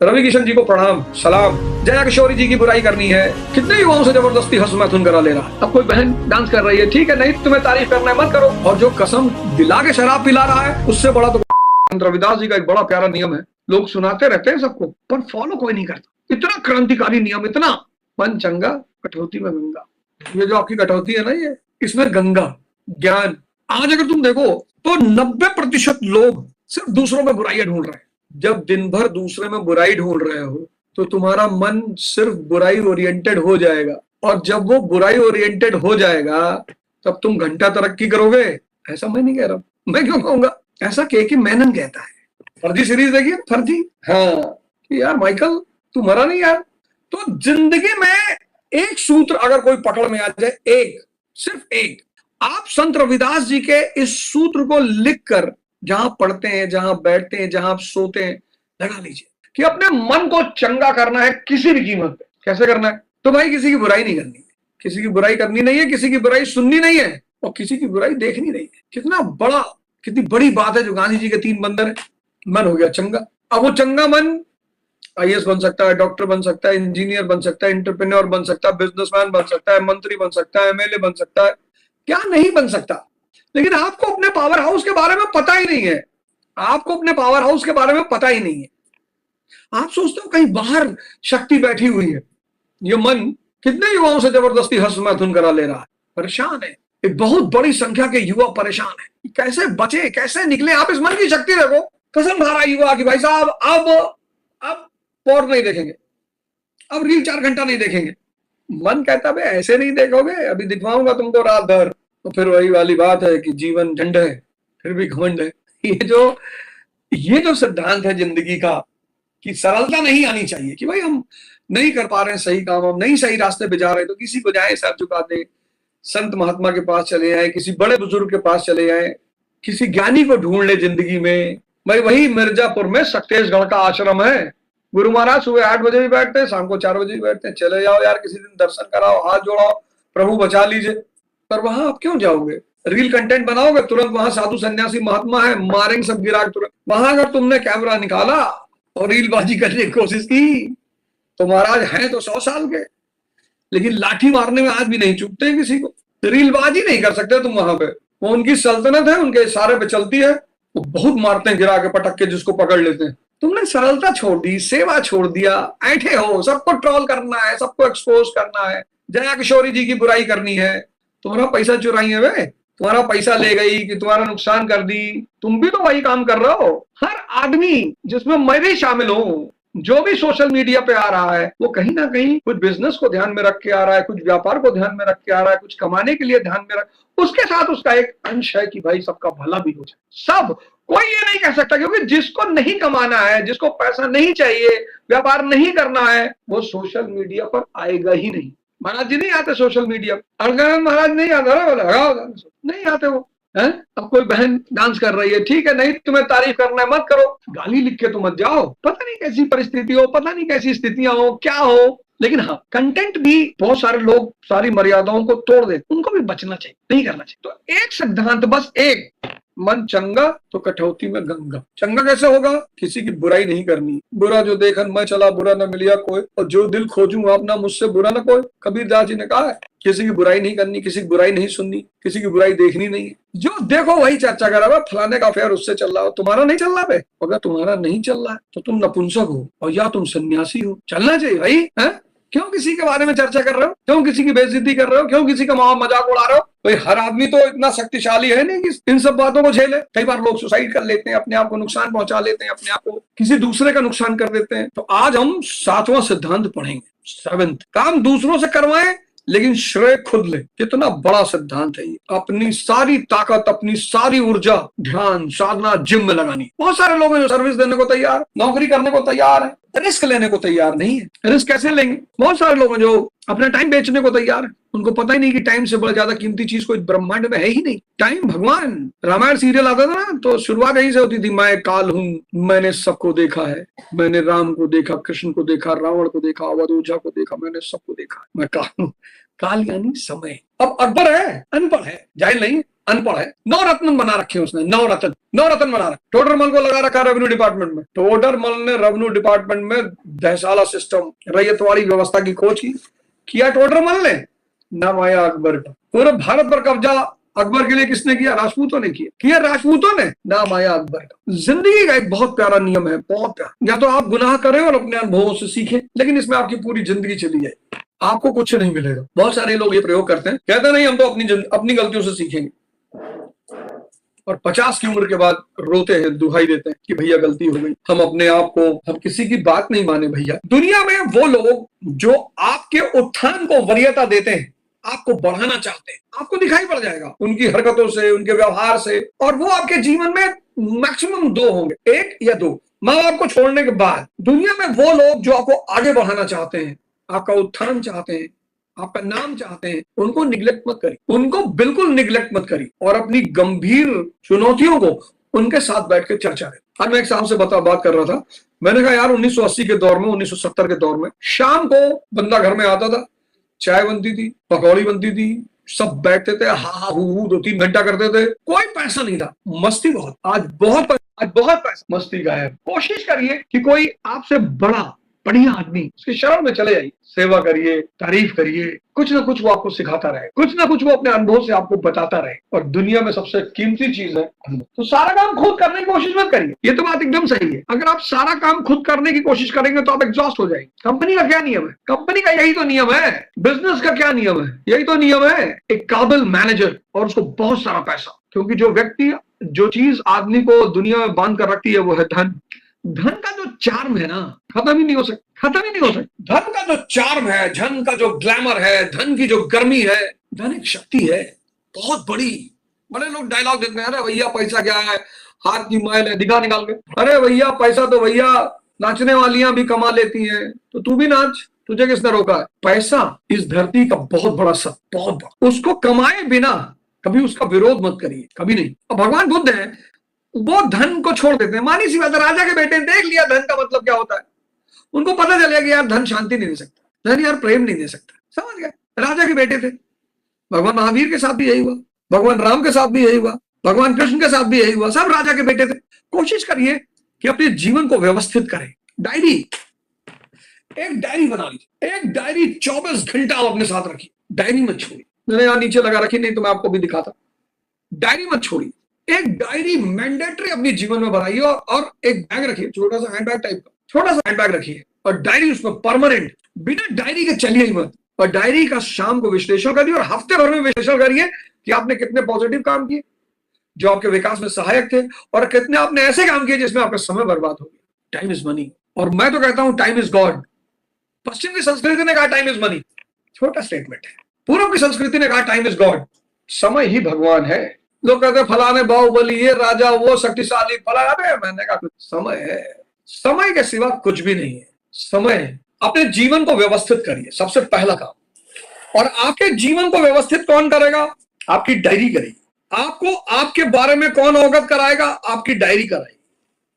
रवि किशन जी को प्रणाम सलाम। जया किशोरी जी की बुराई करनी है, कितने युवाओं से जबरदस्ती हंस मैथुन करा ले रहा है। अब कोई बहन डांस कर रही है, ठीक है, नहीं तुम्हें तारीफ करना है मत करो। और जो कसम दिला के शराब पिला रहा है उससे बड़ा तो रविदास जी का एक बड़ा प्यारा नियम है, लोग सुनाते रहते हैं सबको पर फॉलो कोई नहीं करता। इतना क्रांतिकारी नियम, इतना मन चंगा कटौती में गंगा। ये जो आपकी कटौती है ना, ये इसमें गंगा ज्ञान। आज अगर तुम देखो तो 90% लोग सिर्फ दूसरों में बुराइयां ढूंढ रहे हैं। जब दिन भर दूसरे में बुराई ढूंढ रहे हो तो तुम्हारा मन सिर्फ बुराई ओरिएंटेड हो जाएगा, और जब वो बुराई ओरिएंटेड हो जाएगा तब तुम घंटा तरक्की करोगे। ऐसा मैं नहीं कह रहा, मैं क्यों कहूंगा, ऐसा के मेनन कहता है। फर्जी सीरीज देखिए, फर्जी, हाँ कि यार माइकल तू मरा नहीं यार। तो जिंदगी में एक सूत्र अगर कोई पकड़ में आ जाए, एक, सिर्फ एक, आप संत रविदास जी के इस सूत्र को लिखकर जहां पढ़ते हैं, जहां बैठते हैं, जहां आप सोते हैं, लगा लीजिए कि अपने मन को चंगा करना है किसी भी कीमत पे। कैसे करना है? तो भाई किसी की बुराई नहीं करनी, किसी की बुराई करनी नहीं है, किसी की बुराई सुननी नहीं है और किसी की बुराई देखनी नहीं है। कितनी बड़ी बात है जो गांधी जी के 3 बंदर है। मन हो गया चंगा। अब वो चंगा मन आईएएस बन सकता है, डॉक्टर बन सकता है, इंजीनियर बन सकता है, एंटरप्रेन्योर बन सकता है, बिजनेसमैन बन सकता है, मंत्री बन सकता है, एमएलए बन सकता है, क्या नहीं बन सकता। लेकिन आपको अपने पावर हाउस के बारे में पता ही नहीं है। आपको अपने पावर हाउस के बारे में पता ही नहीं है। आप सोचते हो कहीं बाहर शक्ति बैठी हुई है। ये मन कितने युवाओं से जबरदस्ती हंस मैथुन करा ले रहा है, परेशान है। एक बहुत बड़ी संख्या के युवा परेशान है, कैसे बचे, कैसे निकले। आप इस मन की शक्ति देखो, कसम खा रहा है युवा की भाई साहब अब पोर्न नहीं देखेंगे, अब रील 4 घंटा नहीं देखेंगे। मन कहता है ऐसे नहीं देखोगे, अभी दिखवाऊंगा तुमको रात भर। तो फिर वही वाली बात है कि जीवन झंड है फिर भी घमंड है। ये जो सिद्धांत है जिंदगी का कि सरलता नहीं आनी चाहिए, कि भाई हम नहीं कर पा रहे हैं सही काम, हम नहीं सही रास्ते पे जा रहे, तो किसी को जाए सर झुका दे, संत महात्मा के पास चले आए, किसी बड़े बुजुर्ग के पास चले आए, किसी ज्ञानी को ढूंढ ले जिंदगी में। भाई वही मिर्जापुर में सक्तेशगढ़ का आश्रम है। गुरु महाराज सुबह 8 बजे भी बैठते हैं, शाम को 4 बजे भी बैठते हैं। चले जाओ यार, किसी दिन दर्शन कराओ, हाथ जोड़ाओ, प्रभु बचा लीजिए। पर वहां आप क्यों जाओगे? रील कंटेंट बनाओगे, तुरंत वहां साधु सन्यासी महात्मा है, मारेंगे सब गिरा तुरंत। वहां अगर तुमने कैमरा निकाला और रीलबाजी करने की कोशिश की तो महाराज हैं तो 100 साल के, लेकिन लाठी मारने में आज भी नहीं चूकते किसी को। रीलबाजी नहीं कर सकते तुम वहां पे, वो उनकी सल्तनत है, उनके इशारे पे चलती है। वो बहुत मारते हैं गिरा के, पटक के, जिसको पकड़ लेते हैं। तुमने सरलता छोड़ दी, सेवा छोड़ दिया, ऐठे हो, सबको ट्रोल करना है, सबको एक्सपोज करना है, जया किशोरी जी की बुराई करनी है। तुम्हारा पैसा चुराई है वे, तुम्हारा पैसा ले गई कि तुम्हारा नुकसान कर दी, तुम भी तो वही काम कर रहे हो। हर आदमी, जिसमें मैं भी शामिल हूं, जो भी सोशल मीडिया पे आ रहा है वो कहीं ना कहीं कुछ बिजनेस को ध्यान में रख के आ रहा है, कुछ व्यापार को ध्यान में रख के आ रहा है, कुछ कमाने के लिए ध्यान में रख, उसके साथ उसका एक अंश है कि भाई सबका भला भी हो जाए। सब, कोई ये नहीं कह सकता, क्योंकि जिसको नहीं कमाना है, जिसको पैसा नहीं चाहिए, व्यापार नहीं करना है, वो सोशल मीडिया पर आएगा ही नहीं। महाराज जी नहीं आते सोशल मीडिया पर, महाराज नहीं आता, नहीं आते वो है। अब कोई बहन डांस कर रही है, ठीक है, नहीं तुम्हें तारीफ करना है मत करो, गाली लिख के तो मत जाओ। पता नहीं कैसी परिस्थिति हो, पता नहीं कैसी स्थितियां हो, क्या हो, लेकिन हाँ कंटेंट भी बहुत सारे लोग सारी मर्यादाओं को तोड़ देते, उनको भी बचना चाहिए, नहीं करना चाहिए। तो एक सिद्धांत, बस एक, मन चंगा तो कटौती में गंगा। चंगा कैसे होगा? किसी की बुराई नहीं करनी। बुरा जो देखन मैं चला, बुरा न मिलिया कोई, और जो दिल खोजूं अपना मुझसे बुरा न कोई। कबीरदास जी ने कहा है, किसी की बुराई नहीं करनी, किसी की बुराई नहीं सुननी, किसी की बुराई देखनी नहीं है। जो देखो वही चर्चा करा हुआ, फलाने का अफेयर उससे चल रहा हो, तुम्हारा नहीं चल रहा है। अगर तुम्हारा नहीं चल रहा है तो तुम नपुंसक हो और या तुम सन्यासी हो। चलना चाहिए भाई, है? क्यों किसी के बारे में चर्चा कर रहे हो? क्यों किसी की बेइज्जती कर रहे हो? क्यों किसी का मजाक उड़ा रहे हो? भाई हर आदमी तो इतना शक्तिशाली है नहीं कि इन सब बातों को झेले। कई बार लोग सुसाइड कर लेते हैं, अपने आप को नुकसान पहुंचा लेते हैं, अपने आप को किसी दूसरे का नुकसान कर देते हैं। तो आज हम 7वां सिद्धांत पढ़ेंगे, 7th, काम दूसरों से करवाएं लेकिन श्रेय खुद ले। कितना बड़ा सिद्धांत है ये। अपनी सारी ताकत, अपनी सारी ऊर्जा, ध्यान, साधना, जिम में लगानी। बहुत सारे लोग हैं जो सर्विस देने को तैयार, नौकरी करने को तैयार है, रिस्क लेने को तैयार नहीं है। रिस्क कैसे लेंगे? बहुत सारे लोग हैं जो अपना टाइम बेचने को तैयार है। उनको पता ही नहीं कि टाइम से बड़ा ज्यादा कीमती चीज कोई ब्रह्मांड में है ही नहीं। टाइम भगवान। रामायण सीरियल आता था ना, तो शुरुआत यहीं से होती थी, मैं काल हूं, मैंने सबको देखा है, मैंने राम को देखा, कृष्ण को देखा, रावण को देखा, अवधूजा को देखा, मैंने सबको देखा, मैं काल हूं। काल यानी समय। अब अकबर है, अनपढ़ है, जाहिल नहीं, अनपढ़ है, 9 रत्न बना रखे उसने, 9 रत्न बना रखे। टोडरमल को लगा रखा रेवेन्यू डिपार्टमेंट में। टोडरमल ने रेवेन्यू डिपार्टमेंट में दहसाला सिस्टम, रैयतवाड़ी व्यवस्था की खोज की, किया टोडरमल ने, नाम आया अकबर का। पूरे भारत पर कब्जा अकबर के लिए किसने किया? राजपूतों ने किया राजपूतों ने, नाम आया अकबर का। जिंदगी का एक बहुत प्यारा नियम है, बहुत प्यारा। या तो आप गुनाह करें और अपने अनुभवों से सीखें, लेकिन इसमें आपकी पूरी जिंदगी चली जाएगी, आपको कुछ नहीं मिलेगा। बहुत सारे लोग ये प्रयोग करते हैं, कहते नहीं हम तो अपनी गलतियों से सीखेंगे, और 50 की उम्र के बाद रोते हैं, दुहाई देते हैं कि भैया गलती हो गई, हम अपने आप को, हम किसी की बात नहीं माने भैया। दुनिया में वो लोग जो आपके उत्थान को वरीयता देते हैं, आपको बढ़ाना चाहते हैं, आपको दिखाई पड़ जाएगा उनकी हरकतों से, उनके व्यवहार से। और वो आपके जीवन में मैक्सिमम 2 होंगे, 1 या 2। माँ बाप को छोड़ने के बाद दुनिया में वो लोग जो आपको आगे बढ़ाना चाहते हैं, आपका उत्थान चाहते हैं, आपका नाम चाहते हैं, उनको निग्लेक्ट मत करिए, उनको बिल्कुल निग्लेक्ट मत करिए, और अपनी गंभीर चुनौतियों को उनके साथ बैठ के चर्चा करें। आज मैं एक साहब से बात कर रहा था, मैंने कहा यार 1980 के दौर में, 1970 के दौर में शाम को बंदा घर में आता था, चाय बनती थी, पकौड़ी बनती थी, सब बैठते थे, हा हू 2-3 घंटा करते थे, कोई पैसा नहीं था, मस्ती बहुत। आज बहुत पैसा, मस्ती का है। कोशिश करिए कि कोई आपसे बढ़िया आदमी उसके शरण में चले जाइए, सेवा करिए, तारीफ करिए, कुछ ना कुछ वो आपको सिखाता रहे, कुछ ना कुछ वो अपने अनुभव से आपको बताता रहे। और दुनिया में सबसे कीमती चीज है अनुभव। तो सारा काम खुद करने की कोशिश मत करिए, ये तो बात एकदम सही है। अगर आप सारा काम खुद करने की कोशिश करेंगे तो आप एग्जॉस्ट हो जाएंगे। कंपनी का क्या नियम है? कंपनी का यही तो नियम है। बिजनेस का क्या नियम है? यही तो नियम है। एक काबिल मैनेजर और उसको बहुत सारा पैसा, क्योंकि जो चीज आदमी को दुनिया में बांध कर रखती है वो है धन। धन का जो चार्म है ना, खत्म ही नहीं हो सकता। धन का जो चार्म है, धन का जो ग्लैमर है, धन की जो गर्मी है, धन एक शक्ति है बहुत बड़ी। बड़े लोग डायलॉग देते हैं, अरे भैया पैसा क्या है, हाथ की मैल है, दिखा निकाल के, अरे भैया पैसा तो भैया नाचने वालियां भी कमा लेती हैं, तो तू भी नाच, तुझे किसने रोका है? पैसा इस धरती का बहुत बड़ा सत्य, बहुत बड़ा। उसको कमाए बिना कभी उसका विरोध मत करिए, कभी नहीं। अब भगवान बुद्ध है, वो धन को छोड़ देते हैं। मानी सी बात है, राजा के बेटे देख लिया धन का मतलब क्या होता है, उनको पता चल गया कि यार धन शांति नहीं दे सकता, धन यार प्रेम नहीं दे सकता, समझ गए। राजा के बेटे थे। भगवान महावीर के साथ भी यही हुआ, भगवान राम के साथ भी यही हुआ, भगवान कृष्ण के साथ भी यही हुआ, सब राजा के बेटे थे। कोशिश करिए कि अपने जीवन को व्यवस्थित करें। एक डायरी बना लीजिए, एक डायरी 24 घंटा अपने साथ रखिए, डायरी मत छोड़िए। मैंने यहाँ नीचे लगा रखी, नहीं तो मैं आपको भी दिखाता। डायरी मत छोड़िए, एक डायरी मैंडेटरी अपने जीवन में बनाइए, और एक बैग रखिए, छोटा सा हैंडबैग टाइप का, छोटा सा हैंडबैग रखिए, और डायरी उसमें परमानेंट, बिना डायरी के चलिए ही मत। और डायरी का शाम को विश्लेषण करिए, और हफ्ते भर में विश्लेषण करिए कि आपने कितने पॉजिटिव काम किए जो आपके विकास में सहायक थे, और कितने आपने ऐसे काम किए जिसमें आपका समय बर्बाद हो गया। टाइम इज मनी, और मैं तो कहता हूं टाइम इज गॉड। पश्चिम की संस्कृति ने कहा टाइम इज मनी, छोटा स्टेटमेंट है। पूर्व की संस्कृति ने कहा टाइम इज गॉड, समय ही भगवान है। लोग कहते हैं फलाने बाहुबली, ये राजा, वो शक्तिशाली, फलाना। मैंने कहा समय है, समय के सिवा कुछ भी नहीं है। समय, अपने जीवन को व्यवस्थित करिए, सबसे पहला काम। और आपके जीवन को व्यवस्थित कौन करेगा? आपकी डायरी करेगी। आपको आपके बारे में कौन अवगत कराएगा? आपकी डायरी कराएगी।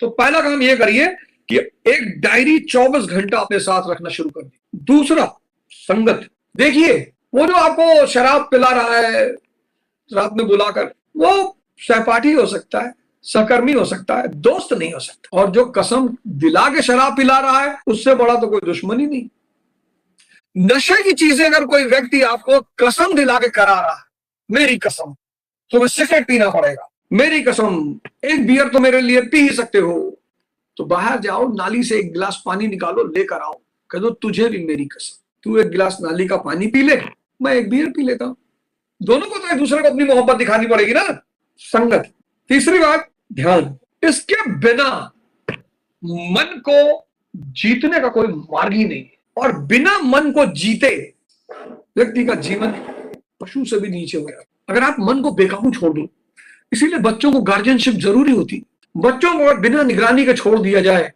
तो पहला काम यह करिए कि एक डायरी 24 घंटा अपने साथ रखना शुरू कर दी। दूसरा, संगत। देखिए, वो जो आपको शराब पिला रहा है रात में बुलाकर, वो सहपाठी हो सकता है, सहकर्मी हो सकता है, दोस्त नहीं हो सकता। और जो कसम दिला के शराब पिला रहा है, उससे बड़ा तो कोई दुश्मन ही नहीं। नशे की चीजें अगर कोई व्यक्ति आपको कसम दिला के करा रहा है, मेरी कसम तुम्हें सिगरेट पीना पड़ेगा, मेरी कसम एक बियर तो मेरे लिए पी ही सकते हो, तो बाहर जाओ, नाली से एक गिलास पानी निकालो, लेकर आओ, कह दो तुझे भी मेरी कसम, तू एक गिलास नाली का पानी पी ले, मैं एक बियर पी लेता हूं। दोनों को तो एक दूसरे को अपनी मोहब्बत दिखानी पड़ेगी ना। संगत। तीसरी बात, ध्यान। इसके बिना मन को जीतने का कोई मार्ग ही नहीं है, और बिना मन को जीते व्यक्ति का जीवन पशु से भी नीचे हो जाता। अगर आप मन को बेकाबू छोड़ दो, इसीलिए बच्चों को गार्जियनशिप जरूरी होती। बच्चों को बिना निगरानी के छोड़ दिया जाए,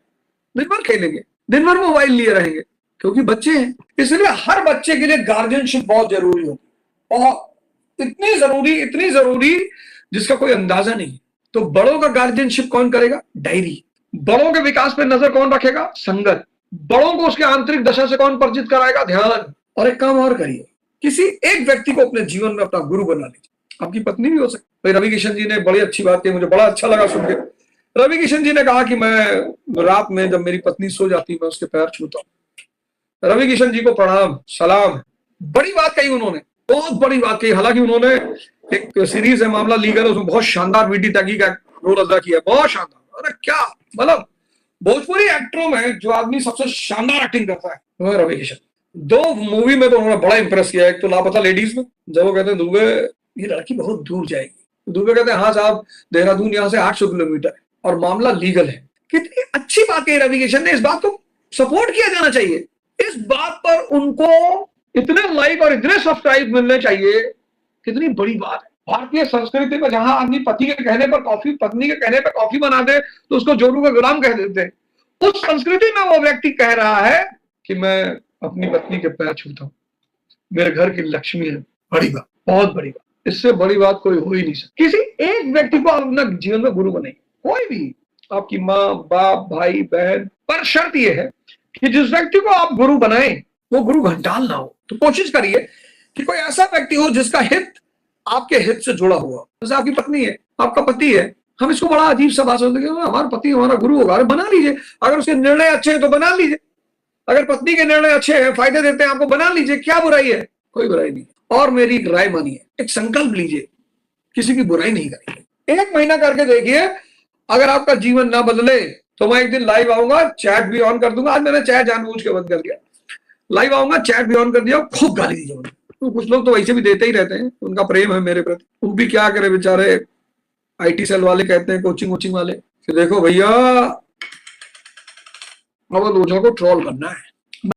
दिन भर खेलेंगे, दिन भर मोबाइल लिए रहेंगे, क्योंकि बच्चे हैं। इसलिए हर बच्चे के लिए गार्जियनशिप बहुत जरूरी होती, और इतनी जरूरी जिसका कोई अंदाजा नहीं। तो बड़ों का गार्जियनशिप कौन करेगा? डायरी। बड़ों के विकास पर नजर कौन रखेगा? संगत। बड़ों को उसके आंतरिक दशा से कौन परिचित कराएगा? ध्यान। और एक काम और करिए, किसी एक व्यक्ति को अपने जीवन में अपना गुरु बना लीजिए। आपकी पत्नी भी हो सकती, भाई रवि किशन जी ने बड़ी अच्छी बात की, मुझे बड़ा अच्छा लगा सुन के। रवि किशन जी ने कहा कि मैं रात में जब मेरी पत्नी सो जाती मैं उसके पैर छूता हूँ। रवि किशन जी को प्रणाम सलाम, बड़ी बात कही उन्होंने, बहुत बड़ी बात कही। हालांकि उन्होंने एक सीरीज है मामला लीगल, उसमें बहुत शानदार वीटी टैगी का रोल अदा किया, बहुत शानदार। अरे क्या मतलब, भोजपुरी एक्टरों में जो आदमी सबसे शानदार एक्टिंग करता है वो है रवि किशन। 2 मूवी में तो उन्होंने बड़ा इंप्रेस किया। एक तो लापता लेडीज में, जब वो कहते हैं दुबे ये लड़की बहुत दूर जाएगी, दुबे कहते हैं हाँ साहब देहरादून यहाँ से 800 किलोमीटर है और मामला लीगल है। कितनी अच्छी बात कही रवि किशन ने, इस बात को सपोर्ट किया जाना चाहिए। इस बात पर उनको इतने लाइक और इतने सब्सक्राइब मिलने चाहिए, कितनी बड़ी बात है। भारतीय संस्कृति में जहां आदमी पति के कहने पर कॉफी, पत्नी के कहने पर कॉफी बना दे तो उसको जोरू का गुलाम कह देते हैं, उस संस्कृति में वो व्यक्ति कह रहा है कि मैं अपनी पत्नी के पैर छूता हूं, मेरे घर की लक्ष्मी है। बड़ी बात, बहुत बड़ी बात, इससे बड़ी बात कोई हो ही नहीं सकती। किसी एक व्यक्ति को आप अपना जीवन में गुरु बनाइए, कोई भी, आपकी माँ बाप भाई बहन, पर शर्त यह है कि जिस व्यक्ति को आप गुरु बनाए वो गुरु घंटाल ना हो। तो कोशिश करिए कि कोई ऐसा व्यक्ति हो जिसका हित आपके हित से जुड़ा हुआ। जैसे आपकी पत्नी है, आपका पति है, हम इसको बड़ा अजीब सा बात सोचते हैं हमारा पति हमारा गुरु होगा। अरे बना लीजिए, अगर उसके निर्णय अच्छे हैं तो बना लीजिए, अगर पत्नी के निर्णय अच्छे हैं, फायदे देते हैं आपको, बना लीजिए, क्या बुराई है, कोई बुराई नहीं। और मेरी एक राय मानिए, एक संकल्प लीजिए, किसी की बुराई नहीं करेंगे। 1 महीना करके देखिए, अगर आपका जीवन ना बदले तो मैं एक दिन लाइव आऊंगा, चैट भी ऑन कर दूंगा। आज मैंने चैट जानबूझ के बंद कर दिया, लाइव आऊंगा, चैट भी ऑन कर दिया, खूब गाली दीजिए मुझे। तो कुछ लोग तो वैसे भी देते ही रहते हैं, उनका प्रेम है मेरे प्रति। वो भी क्या करे बेचारे, आईटी सेल वाले कहते हैं, कोचिंग वाले कि देखो भैया अब लोगों को ट्रोल करना है,